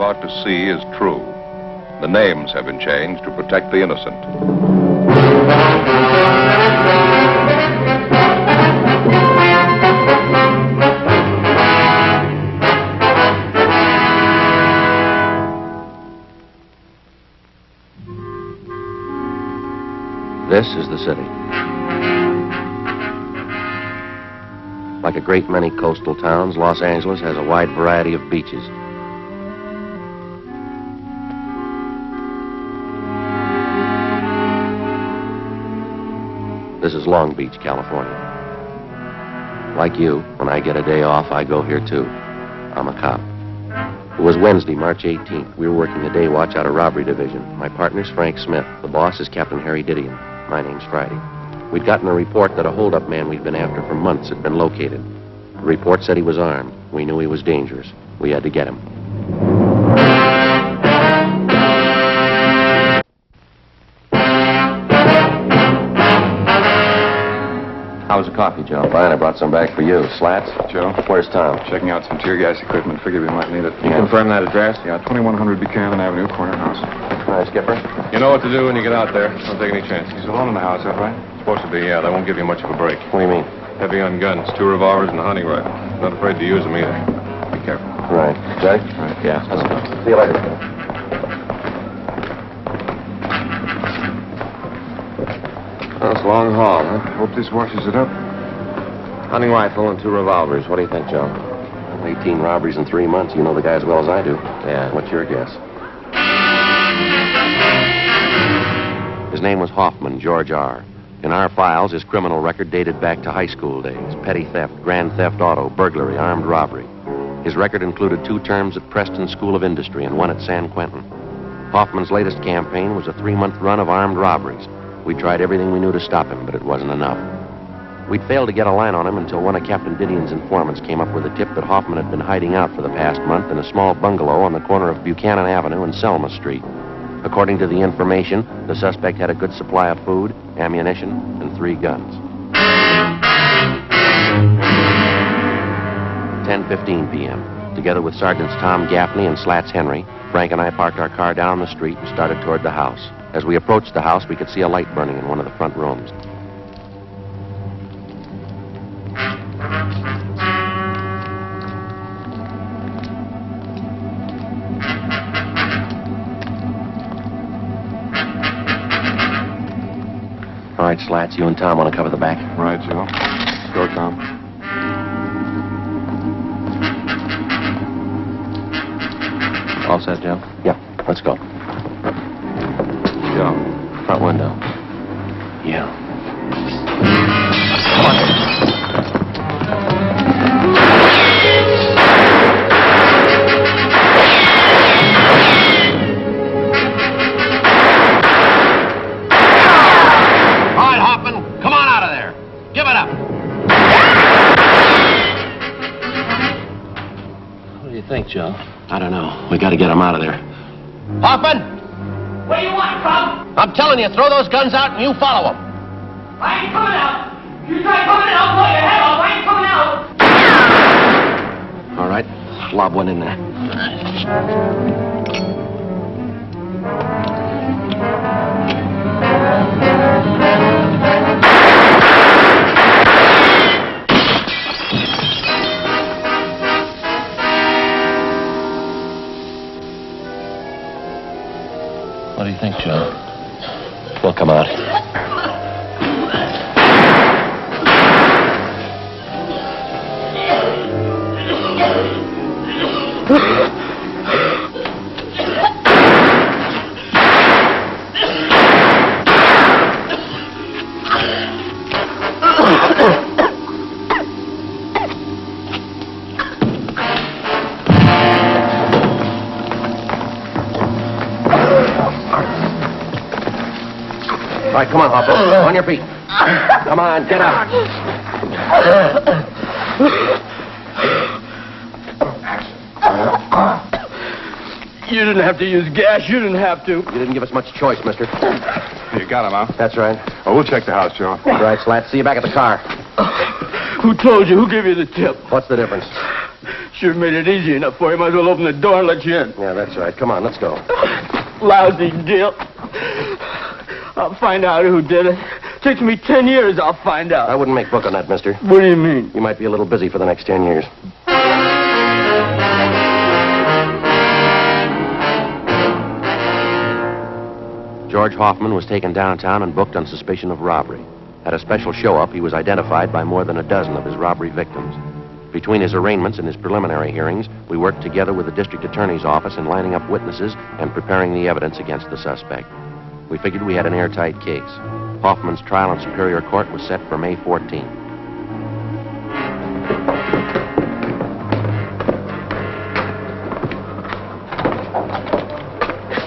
about to see is true. The names have been changed to protect the innocent. This is the city. Like a great many coastal towns, Los Angeles has a wide variety of beaches. This is Long Beach, California. Like you, when I get a day off, I go here too. I'm a cop. It was Wednesday, March 18th. We were working the day watch out of Robbery Division. My partner's Frank Smith. The boss is Captain Harry Didion. My name's Friday. We'd gotten a report that a hold-up man we'd been after for months had been located. The report said he was armed. We knew he was dangerous. We had to get him. How's the coffee, Joe? Fine, I brought some back for you. Slats? Joe? Where's Tom? Checking out some tear gas equipment. Figured we might need it. You confirm that address? Yeah, 2100 Buchanan Avenue, corner house. Hi, Skipper. You know what to do when you get out there. Don't take any chances. He's alone in the house, is that right? Supposed to be, yeah. They won't give you much of a break. What do you mean? Heavy on guns, 2 revolvers and a hunting rifle. Not afraid to use them either. Be careful. Right. Johnny? Right. Yeah, let's go. See you later. Well, it's a long haul, huh? Hope this washes it up. Hunting rifle and 2 revolvers. What do you think, Joe? 18 robberies in 3 months. You know the guy as well as I do. Yeah. What's your guess? His name was Hoffman, George R. In our files, his criminal record dated back to high school days. Petty theft, grand theft auto, burglary, armed robbery. His record included 2 terms at Preston School of Industry and 1 at San Quentin. Hoffman's latest campaign was a 3-month run of armed robberies. We tried everything we knew to stop him, but it wasn't enough. We'd failed to get a line on him until one of Captain Didion's informants came up with a tip that Hoffman had been hiding out for the past month in a small bungalow on the corner of Buchanan Avenue and Selma Street. According to the information, the suspect had a good supply of food, ammunition, and 3 guns. 10:15 p.m. Together with Sergeants Tom Gaffney and Slats Henry, Frank and I parked our car down the street and started toward the house. As we approached the house, we could see a light burning in one of the front rooms. All right, Slats, you and Tom want to cover the back? Right, Joe. Go, Tom. All set, Joe? Yeah, let's go. Joe. Front window. Yeah. Come on. All right, Hoffman, come on out of there. Give it up. What do you think, Joe? I don't know. We got to get him out of there. Hoffman! What do you want, Tom? I'm telling you, throw those guns out and you follow them. I ain't coming out. You try coming in, I'll blow your head off. I ain't coming out. All right, lob one in there. What do you think, Joe? We'll come out. All right, come on, Hopper. On your feet. Come on, get up. You didn't have to use gas. You didn't have to. You didn't give us much choice, mister. You got him, huh? That's right. Oh, we'll check the house, Joe. All right, Slats. See you back at the car. Who told you? Who gave you the tip? What's the difference? Sure made it easy enough for you. Might as well open the door and let you in. Yeah, that's right. Come on, let's go. Lousy deal. I'll find out who did it. Takes me 10 years, I'll find out. I wouldn't make book on that, mister. What do you mean? You might be a little busy for the next 10 years. George Hoffman was taken downtown and booked on suspicion of robbery. At a special show-up, he was identified by more than a dozen of his robbery victims. Between his arraignments and his preliminary hearings, we worked together with the district attorney's office in lining up witnesses and preparing the evidence against the suspect. We figured we had an airtight case. Hoffman's trial in Superior Court was set for May 14th.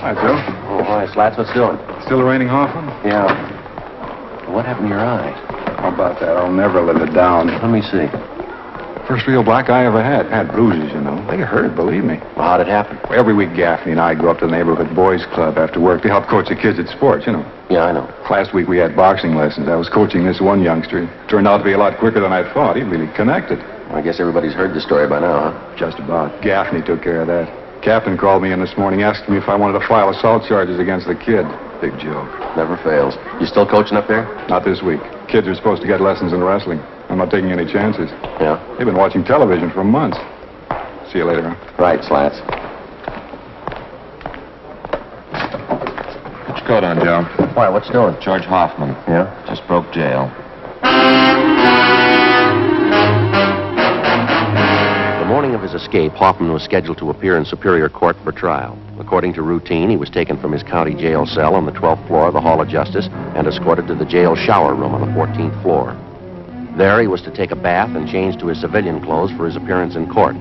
Hi, Joe. Oh, hi, Slats. What's doing? Still arraigning Hoffman? Yeah. What happened to your eye? How about that? I'll never live it down. Let me see. First real black eye I ever had. Had bruises, you know. They hurt, believe me. Well, how'd it happen? Every week, Gaffney and I go up to the neighborhood boys' club after work to help coach the kids at sports, you know. Yeah, I know. Last week we had boxing lessons. I was coaching this one youngster. Turned out to be a lot quicker than I thought. He really connected. Well, I guess everybody's heard the story by now, huh? Just about. Gaffney took care of that. Captain called me in this morning asking me if I wanted to file assault charges against the kid. Big joke. Never fails. You still coaching up there? Not this week. Kids are supposed to get lessons in wrestling. I'm not taking any chances. Yeah? They've been watching television for months. See you later, huh? Right, Slats. Put your coat on, Joe. Why, what's doing? George Hoffman. Yeah? Just broke jail. The morning of his escape, Hoffman was scheduled to appear in Superior Court for trial. According to routine, he was taken from his county jail cell on the 12th floor of the Hall of Justice and escorted to the jail shower room on the 14th floor. There, he was to take a bath and change to his civilian clothes for his appearance in court.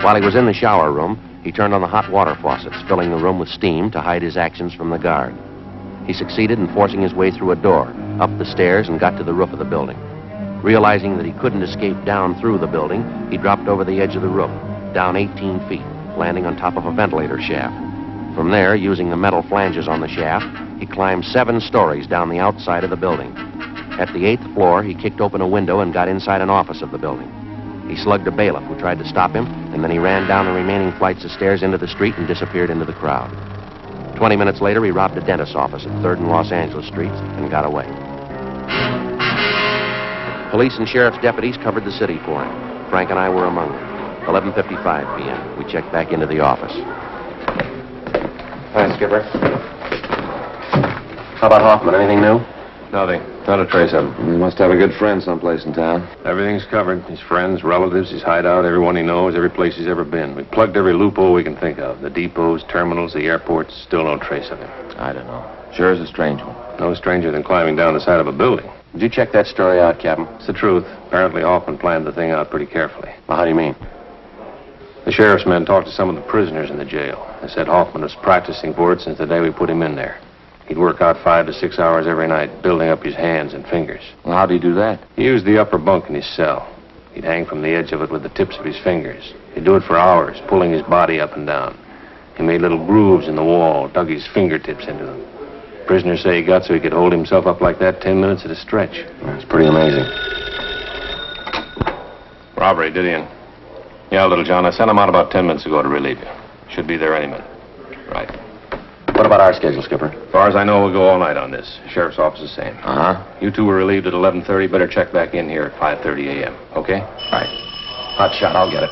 While he was in the shower room, he turned on the hot water faucets, filling the room with steam to hide his actions from the guard. He succeeded in forcing his way through a door, up the stairs, and got to the roof of the building. Realizing that he couldn't escape down through the building, he dropped over the edge of the roof, down 18 feet, landing on top of a ventilator shaft. From there, using the metal flanges on the shaft, he climbed 7 stories down the outside of the building. At the 8th floor, he kicked open a window and got inside an office of the building. He slugged a bailiff who tried to stop him, and then he ran down the remaining flights of stairs into the street and disappeared into the crowd. 20 minutes later, he robbed a dentist's office at 3rd and Los Angeles Streets and got away. Police and sheriff's deputies covered the city for him. Frank and I were among them. 11:55 p.m. We checked back into the office. Hi, Skipper. How about Hoffman? Anything new? Nothing. Not a trace of him. He must have a good friend someplace in town. Everything's covered. His friends, relatives, his hideout, everyone he knows, every place he's ever been. We plugged every loophole we can think of. The depots, terminals, the airports. Still no trace of him. I don't know. Sure is a strange one. No stranger than climbing down the side of a building. Did you check that story out, Captain? It's the truth. Apparently Hoffman planned the thing out pretty carefully. Well, how do you mean? The sheriff's men talked to some of the prisoners in the jail. They said Hoffman was practicing for it since the day we put him in there. He'd work out 5 to 6 hours every night, building up his hands and fingers. Well, how'd he do that? He used the upper bunk in his cell. He'd hang from the edge of it with the tips of his fingers. He'd do it for hours, pulling his body up and down. He made little grooves in the wall, dug his fingertips into them. Prisoners say he got so he could hold himself up like that 10 minutes at a stretch. That's pretty amazing. Robbery, did he? Yeah, little John. I sent him out about 10 minutes ago to relieve you. Should be there any minute. Right. What about our schedule, Skipper? As far as I know, we'll go all night on this. Sheriff's office is the same. Uh-huh. You two were relieved at 11:30. Better check back in here at 5:30 a.m., okay? Right. Hot shot. I'll get it.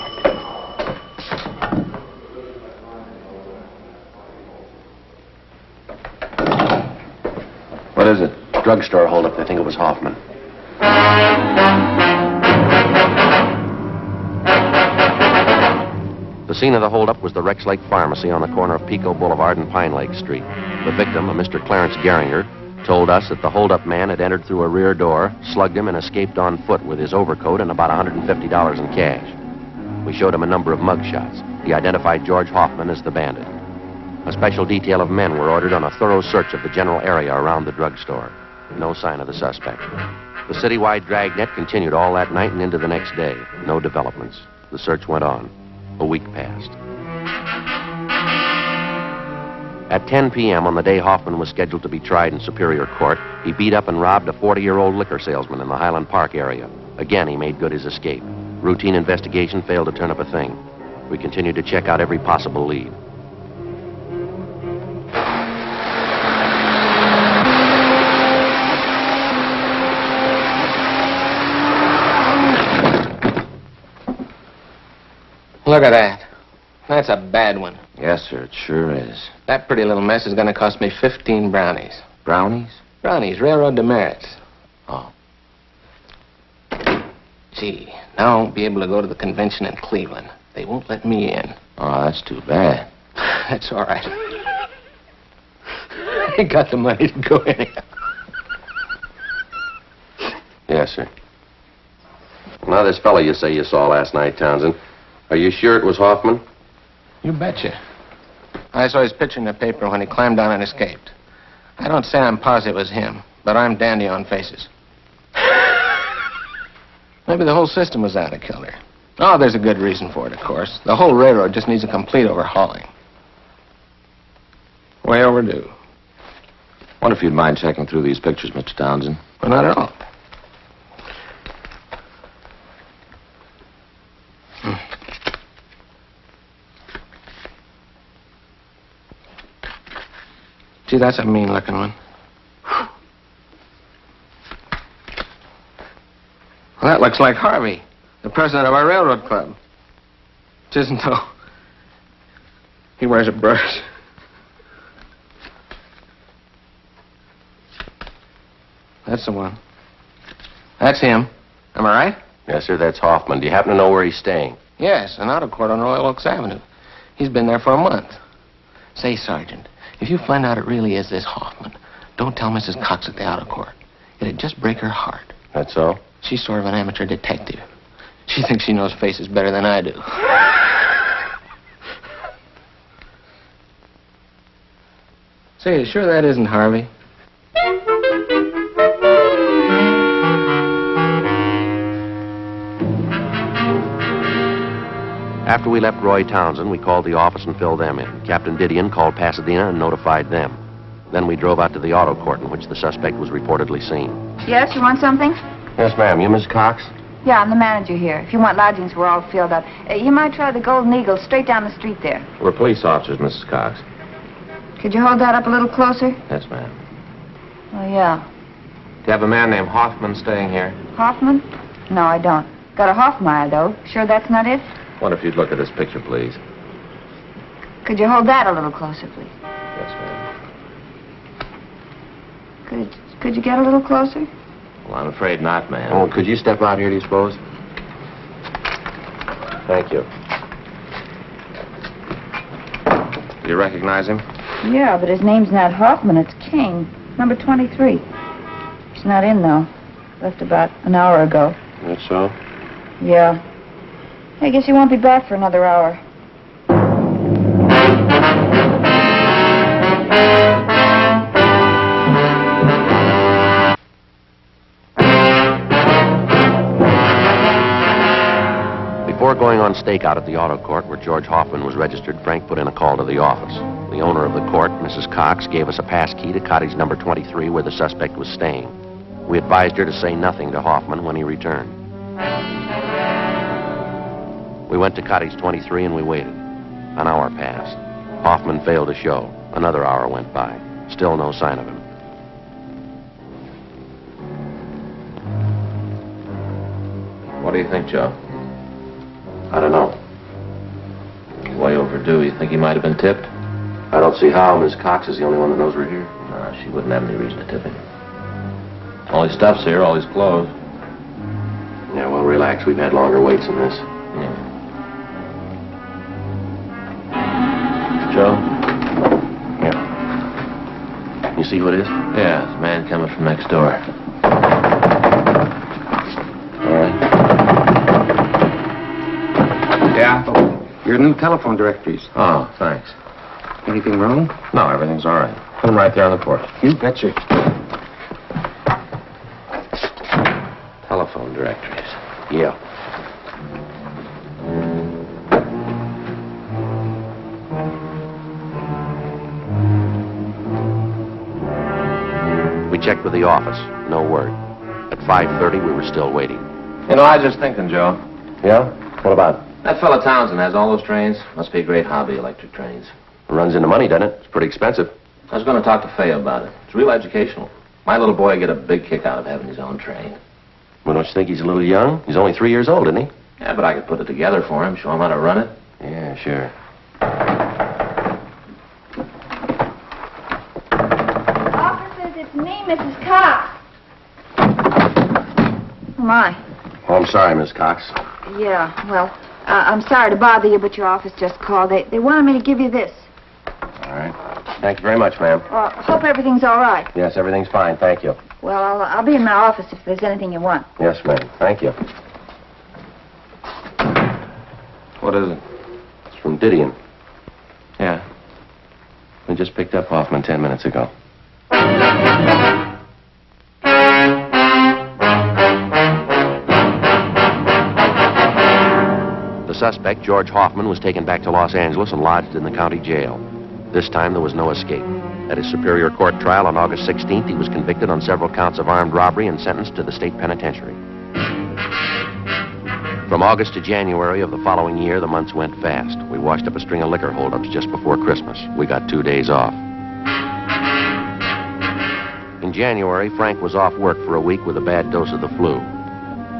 What is it? Drugstore holdup. They think it was Hoffman. The scene of the holdup was the Rex Lake Pharmacy on the corner of Pico Boulevard and Pine Lake Street. The victim, a Mr. Clarence Geringer, told us that the holdup man had entered through a rear door, slugged him, and escaped on foot with his overcoat and about $150 in cash. We showed him a number of mug shots. He identified George Hoffman as the bandit. A special detail of men were ordered on a thorough search of the general area around the drugstore. No sign of the suspect. The citywide Dragnet continued all that night and into the next day. No developments. The search went on. A week passed. At 10 p.m. on the day Hoffman was scheduled to be tried in Superior Court, he beat up and robbed a 40-year-old liquor salesman in the Highland Park area. Again, he made good his escape. Routine investigation failed to turn up a thing. We continued to check out every possible lead. Look at that. That's a bad one. Yes, sir, it sure is. That pretty little mess is going to cost me 15 brownies. Brownies? Brownies, railroad demerits. Oh. Gee, now I won't be able to go to the convention in Cleveland. They won't let me in. Oh, that's too bad. That's all right. I ain't got the money to go anyhow. Yes, sir. Now, this fellow you say you saw last night, Townsend, are you sure it was Hoffman? You betcha. I saw his picture in the paper when he climbed down and escaped. I don't say I'm positive it was him, but I'm dandy on faces. Maybe the whole system was out of kilter. Oh, there's a good reason for it, of course. The whole railroad just needs a complete overhauling. Way overdue. Wonder if you'd mind checking through these pictures, Mr. Townsend. Well, not at all. Gee, that's a mean-looking one. Well, that looks like Harvey, the president of our railroad club. Which isn't, though. He wears a brush. That's the one. That's him. Am I right? Yes, sir, that's Hoffman. Do you happen to know where he's staying? Yes, an auto court on Royal Oaks Avenue. He's been there for a month. Say, Sergeant, if you find out it really is this Hoffman, don't tell Mrs. Cox at the auto court. It'd just break her heart. That's so? She's sort of an amateur detective. She thinks she knows faces better than I do. Say, you sure that isn't Harvey? After we left Roy Townsend, we called the office and filled them in. Captain Didion called Pasadena and notified them. Then we drove out to the auto court in which the suspect was reportedly seen. Yes, you want something? Yes, ma'am. You Miss Cox? Yeah, I'm the manager here. If you want lodgings, we're all filled up. You might try the Golden Eagle straight down the street there. We're police officers, Mrs. Cox. Could you hold that up a little closer? Yes, ma'am. Oh, yeah. Do you have a man named Hoffman staying here? Hoffman? No, I don't. Got a Hoffmeyer, though. Sure that's not it? Wonder if you'd look at this picture, please. Could you hold that a little closer, please? Yes, ma'am. Could you get a little closer? Well, I'm afraid not, ma'am. Oh, could you step out here, do you suppose? Thank you. Do you recognize him? Yeah, but his name's not Hoffman. It's King. Number 23. He's not in, though. Left about an hour ago. That's so? Yeah. I guess he won't be back for another hour. Before going on stakeout at the auto court where George Hoffman was registered, Frank put in a call to the office. The owner of the court, Mrs. Cox, gave us a pass key to cottage number 23 where the suspect was staying. We advised her to say nothing to Hoffman when he returned. We went to cottage 23 and we waited. An hour passed. Hoffman failed to show. Another hour went by. Still no sign of him. What do you think, Joe? I don't know. Way overdue. You think he might have been tipped? I don't see how. Miss Cox is the only one that knows we're here. No, she wouldn't have any reason to tip him. All his stuff's here, all his clothes. Yeah, well, relax. We've had longer waits than this. Yeah. Joe? Yeah. You see who it is? Yeah, it's a man coming from next door. All right. Yeah? Your new telephone directories. Oh, thanks. Anything wrong? No, everything's all right. Put him right there on the porch. You betcha. Telephone directories. Yeah. We checked with the office. No word. At 5:30, we were still waiting. You know, I was just thinking, Joe. Yeah? What about? That fella Townsend has all those trains. Must be a great hobby, electric trains. It runs into money, doesn't it? It's pretty expensive. I was going to talk to Fay about it. It's real educational. My little boy would get a big kick out of having his own train. Well, don't you think he's a little young? He's only 3 years old, isn't he? Yeah, but I could put it together for him, show him how to run it. Yeah, sure. Officers, it's me, Mrs. Cox. Oh, my. Oh, I'm sorry, Miss Cox. Yeah, well, I'm sorry to bother you, but your office just called. They wanted me to give you this. All right. Thank you very much, ma'am. Hope everything's all right. Yes, everything's fine. Thank you. Well, I'll be in my office if there's anything you want. Yes, ma'am. Thank you. What is it? It's from Didion. Yeah. We just picked up Hoffman 10 minutes ago. The suspect, George Hoffman, was taken back to Los Angeles and lodged in the county jail. This time, there was no escape. At his Superior Court trial on August 16th, he was convicted on several counts of armed robbery and sentenced to the state penitentiary. From August to January of the following year, the months went fast. We washed up a string of liquor holdups just before Christmas. We got 2 days off. In January, Frank was off work for a week with a bad dose of the flu.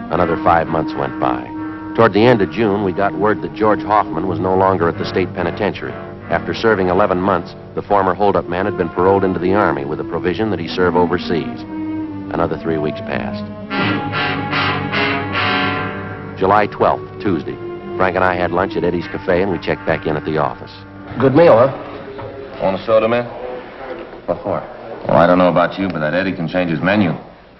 Another 5 months went by. Toward the end of June, we got word that George Hoffman was no longer at the state penitentiary. After serving 11 months, the former holdup man had been paroled into the Army with a provision that he serve overseas. Another 3 weeks passed. July 12th, Tuesday. Frank and I had lunch at Eddie's Cafe, and we checked back in at the office. Good meal, huh? Want a soda, man? What for? Well, I don't know about you, but that Eddie can change his menu.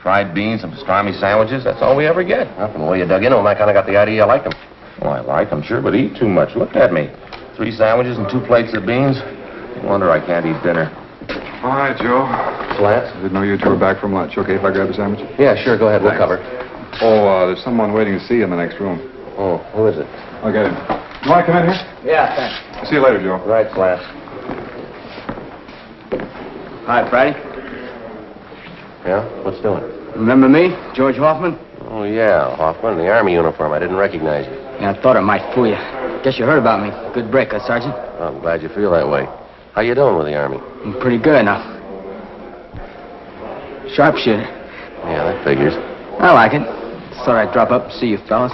Fried beans, some pastrami sandwiches, that's all we ever get. Well, from the way you dug into him, I kind of got the idea you liked him. Well, I like them, sure, but eat too much. Look at me. 3 sandwiches and 2 plates of beans. No wonder I can't eat dinner. All right, Joe. Slats? I didn't know you two were back from lunch. Okay if I grab a sandwich? Yeah, sure. Go ahead. We'll cover. Oh, there's someone waiting to see you in the next room. Oh, who is it? I'll get him. You want to come in here? Yeah, thanks. See you later, Joe. Right, Slats. Hi, Friday. Yeah? What's doing? Remember me, George Hoffman? Oh, yeah, Hoffman, in the Army uniform. I didn't recognize you. Yeah, I thought it might fool you. Guess you heard about me. Good break, huh, Sergeant? Well, I'm glad you feel that way. How you doing with the Army? I'm pretty good now. Sharpshooter. Yeah, that figures. I like it. Thought I'd drop up and see you fellas.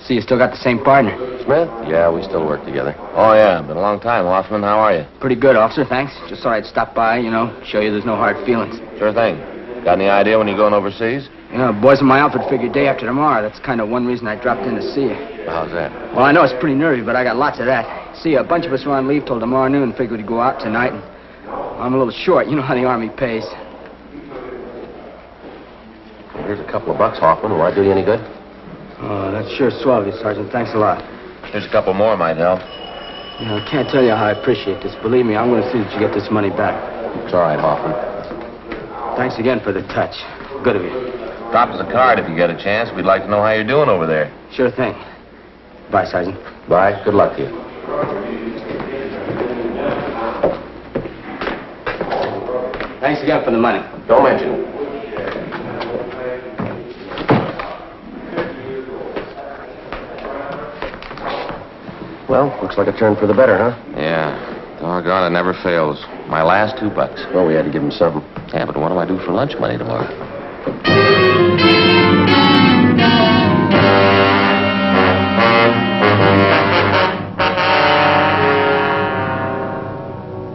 See you still got the same partner. Smith? Yeah, we still work together. Oh, yeah, been a long time, Hoffman. How are you? Pretty good, officer, thanks. Just thought I'd stop by, show you there's no hard feelings. Sure thing. Got any idea when you're going overseas? Boys in my outfit figure day after tomorrow. That's kind of one reason I dropped in to see you. How's that? Well, I know it's pretty nervy, but I got lots of that. See, a bunch of us were on leave till tomorrow noon, figured we'd go out tonight, and I'm a little short. You know how the Army pays. Well, here's a couple of bucks, Hoffman. Will I do you any good? Oh, that's sure swell of you, Sergeant. Thanks a lot. Here's a couple more might help. I can't tell you how I appreciate this. Believe me, I'm going to see that you get this money back. It's all right, Hoffman. Thanks again for the touch. Good of you. Drop us a card if you get a chance. We'd like to know how you're doing over there. Sure thing. Bye, Sergeant. Bye. Good luck to you. Thanks again for the money. Don't mention it. Well, looks like a turn for the better, huh? Yeah. Doggone, it never fails. My last $2. Well, we had to give him something. Yeah, but what do I do for lunch money tomorrow?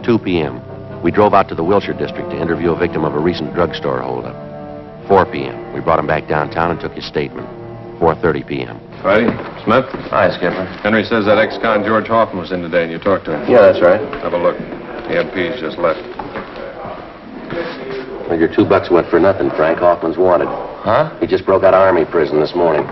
$2 p.m. We drove out to the Wilshire district to interview a victim of a recent drugstore holdup. 4 p.m. We brought him back downtown and took his statement. 4:30 p.m. Friday? Smith? Hi, Skipper. Henry says that ex-con George Hoffman was in today and you talked to him. Yeah, that's right. Have a look. The MP's just left. Well, your $2 went for nothing, Frank. Hoffman's wanted. Huh? He just broke out of Army prison this morning.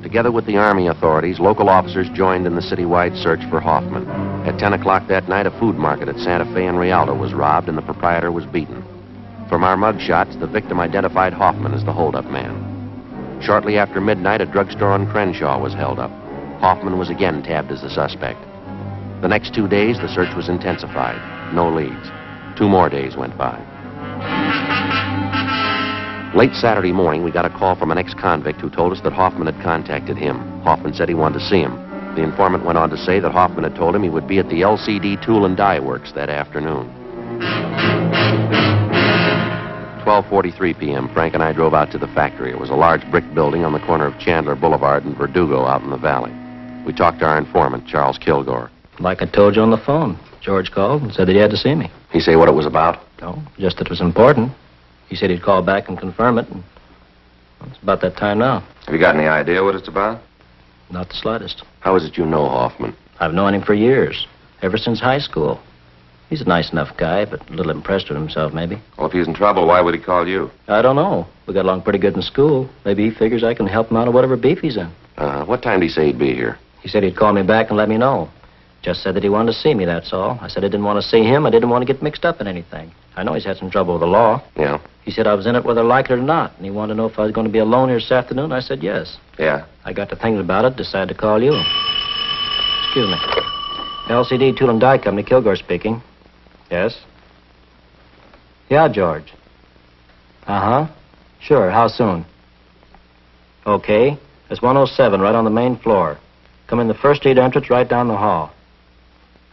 Together with the Army authorities, local officers joined in the citywide search for Hoffman. At 10 o'clock that night, a food market at Santa Fe and Rialto was robbed and the proprietor was beaten. From our mug shots, the victim identified Hoffman as the holdup man. Shortly after midnight, a drugstore on Crenshaw was held up. Hoffman was again tabbed as the suspect. The next 2 days, the search was intensified. No leads. 2 more days went by. Late Saturday morning, we got a call from an ex-convict who told us that Hoffman had contacted him. Hoffman said he wanted to see him. The informant went on to say that Hoffman had told him he would be at the LCD Tool and Die Works that afternoon. 12:43 p.m., Frank and I drove out to the factory. It was a large brick building on the corner of Chandler Boulevard and Verdugo out in the valley. We talked to our informant, Charles Kilgore. Like I told you on the phone. George called and said that he had to see me. He say what it was about? No, just that it was important. He said he'd call back and confirm it, and it's about that time now. Have you got any idea what it's about? Not the slightest. How is it you know Hoffman? I've known him for years, ever since high school. He's a nice enough guy, but a little impressed with himself, maybe. Well, if he's in trouble, why would he call you? I don't know. We got along pretty good in school. Maybe he figures I can help him out of whatever beef he's in. What time did he say he'd be here? He said he'd call me back and let me know. Just said that he wanted to see me, that's all. I said I didn't want to see him. I didn't want to get mixed up in anything. I know he's had some trouble with the law. Yeah? He said I was in it whether I like it or not, and he wanted to know if I was going to be alone here this afternoon. I said yes. Yeah. I got to thinking about it, decided to call you. Excuse me. LCD Tool and Die Company, Kilgore speaking. Yes? Yeah, George. Uh-huh. Sure, how soon? Okay. It's 107, right on the main floor. Come in the first street entrance, right down the hall.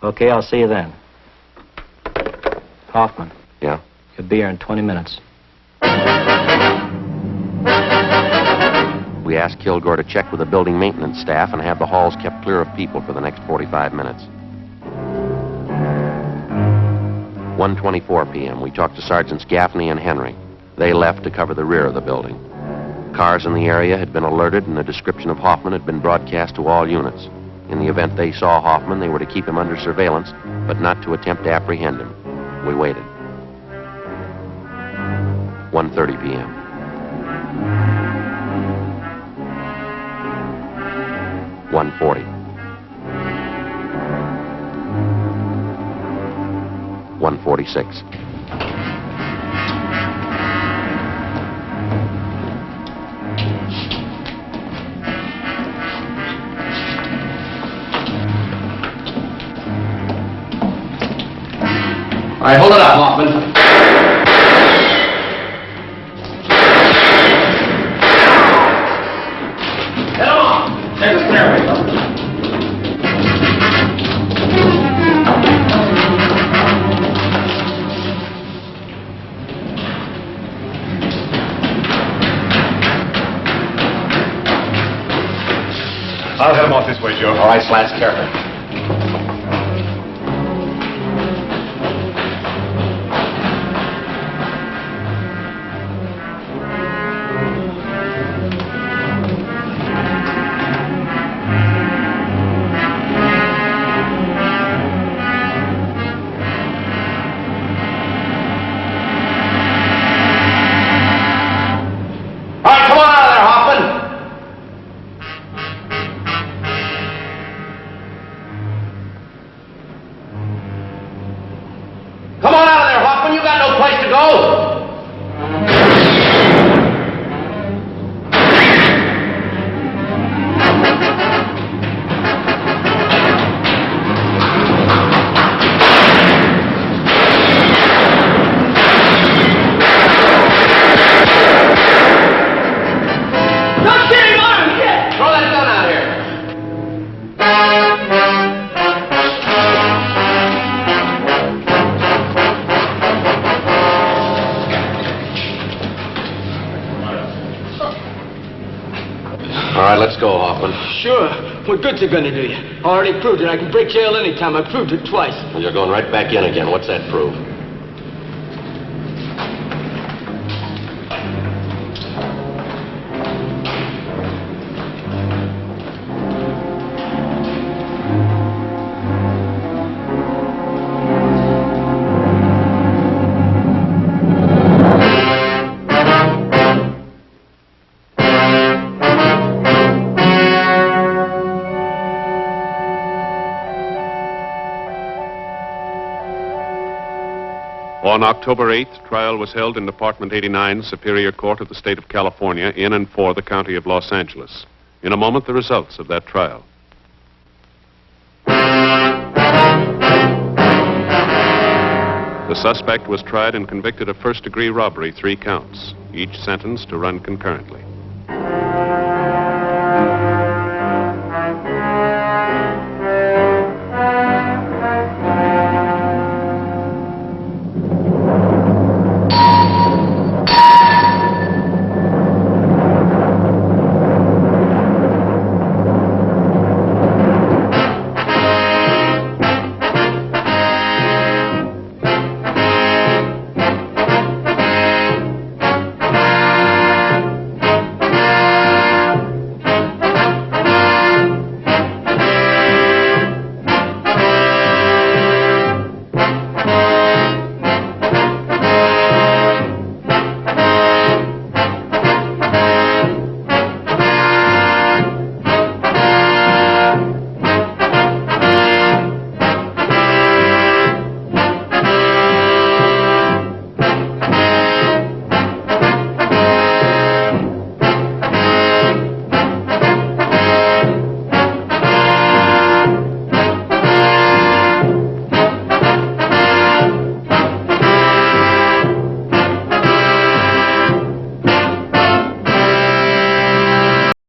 Okay, I'll see you then. Hoffman. Yeah? You'll be here in 20 minutes. We asked Kilgore to check with the building maintenance staff and have the halls kept clear of people for the next 45 minutes. 1:24 p.m. We talked to Sergeants Gaffney and Henry. They left to cover the rear of the building. Cars in the area had been alerted, and a description of Hoffman had been broadcast to all units. In the event they saw Hoffman, they were to keep him under surveillance, but not to attempt to apprehend him. We waited. 1:30 p.m. $140. $146. All right, hold it up, Hoffman. Get him on. Take the stairway up. I'll head him off this way, Joe. All right, Slats, careful. Come on out of there, Hoffman. You got no place to go. Don't get him on him, kid. Throw that gun out here. All right, let's go, Hoffman. Sure. What good's it gonna do you? I already proved it. I can break jail anytime. I proved it twice. Well, you're going right back in again. What's that prove? On October 8th, trial was held in Department 89, Superior Court of the State of California, in and for the County of Los Angeles. In a moment, the results of that trial. The suspect was tried and convicted of first-degree robbery, 3 counts. each sentence to run concurrently.